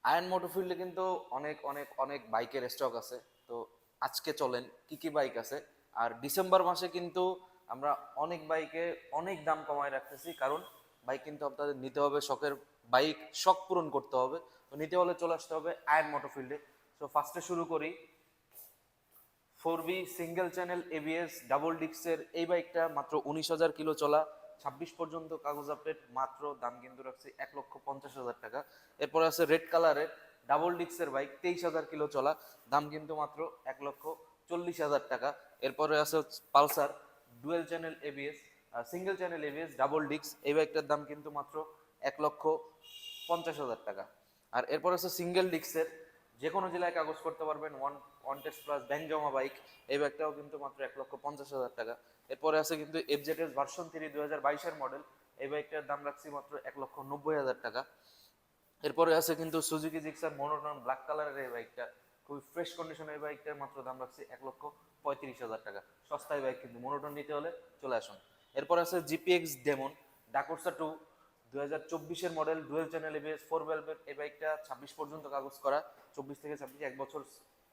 Ion মোটরফিল্ডে কিন্তু অনেক অনেক অনেক বাইকের স্টক আছে। তো আজকে চলেন কি কি বাইক আছে। আর ডিসেম্বর মাসে কিন্তু আমরা অনেক বাইকে অনেক দাম কমায় রাখতেছি, কারণ বাইক কিন্তু আপনাদের নিতে হবে, শখের বাইক শখ পূরণ করতে হবে। তো নিতে হলে চলে আসতে হবে আয়ন মোটরফিল্ডে। তো ফার্স্টে শুরু করি 4V single channel ABS double ডিক্সের এই বাইকটা মাত্র 19,000 কিলো চলা, 26 পর্যন্ত কাগজ আপডেট, মাত্র দাম কিন্তু রাখছি 1,50,000 টাকা। এরপরে আছে রেড কালারের ডাবল ডিক্সের বাইক, 23,000 কিলো চলা, দাম কিন্তু মাত্র 1,40,000 টাকা। এরপরে আছে Pulsar dual channel ABS single channel ABS double ডিক্স, এই বাইকটার দাম কিন্তু মাত্র 1,50,000 টাকা। আর এরপর আছে সিঙ্গেল ডিক্সের, যে কোনো জেলায় কাগজ করতে পারবেন, one one test plus bank জমা বাইক, এই ব্যাগটাও কিন্তু মাত্র 1,50,000 টাকা। এরপরে আছে কিন্তু এফজেডএস ভার্সন 3 2022-এর মডেল, এই বাইকটার দাম রাখছি মাত্র 1,90,000 টাকা। এরপরে আছে কিন্তু সুজুকি জিক্সার মনোটন ব্ল্যাক কালারের এই বাইকটা, খুবই ফ্রেশ কন্ডিশনের বাইকটার মাত্র দাম রাখছি 1,35,000 টাকা। সস্তায় বাইক, কিন্তু মনোটন নিতে হলে চলে আসুন। এরপর আছে জিপিএক্স ডেমন ডাকোর্সা 2 2024-এর মডেল, ডুয়েল চ্যানেল এবিএস 4 ভ্যালভের, এই বাইকটা 26 পর্যন্ত কাগজ করা, 24 থেকে 26 এক বছর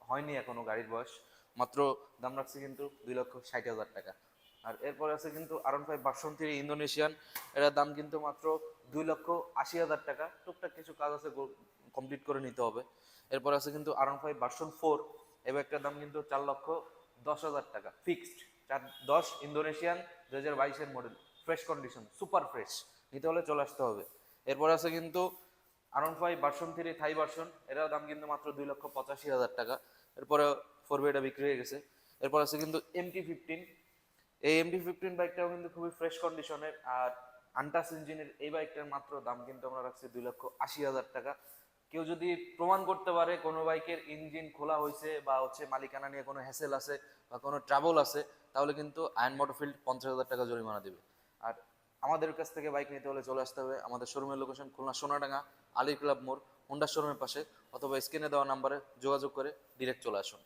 হয়নি এখনো গাড়ির বয়স, মাত্র দাম রাখছি কিন্তু 2,60,000 টাকা। আর এরপরে আছে কিন্তু R15 ভার্সন 3 ইন্দোনেশিয়ান, এটার দাম কিন্তু মাত্র 2,80,000 টাকা। টুকটাক কিছু কাজ আছে, কমপ্লিট করে নিতে হবে। এরপর আছে কিন্তু R15 ভার্সন 4, এই বাইকটার দাম কিন্তু 4,10,000 টাকা ফিক্সড। 410 ইন্দোনেশিয়ান 2022-এর model, fresh condition, super fresh, নিতে হলে চলে আসতে হবে। এরপর আছে কিন্তু R15 ভার্সন 3 থাই ভার্সন, এটার দাম কিন্তু মাত্র 2,85,000 টাকা। এরপরে 4V এটা বিক্রি হয়ে গেছে। এরপর আছে কিন্তু MT-15, এই MT-15 বাইকটাও কিন্তু খুবই ফ্রেশ কন্ডিশনের আর আনটাচ ইঞ্জিনের, এই বাইকটার মাত্র দাম কিন্তু আমরা রাখছি 2,80,000 টাকা। কেউ যদি প্রমাণ করতে পারে কোনো বাইকের ইঞ্জিন খোলা হয়েছে বা মালিকানা নিয়ে কোনো হ্যাসেল আছে বা কোনো ট্রাবল আছে, তাহলে কিন্তু আয়ন মোটরফিল্ড 50,000 টাকা জরিমানা দিবে। আর আমাদের কাছ থেকে বাইক নিতে হলে চলে আসতে হবে আমাদের শোরুমের লোকেশন খুলনা সোনাডাঙ্গা আলী ক্লাব মোড়, হোন্ডা শোরুমের পাশে, অথবা স্ক্রিনে দেওয়া নাম্বারে যোগাযোগ করে ডিরেক্ট চলে আসুন।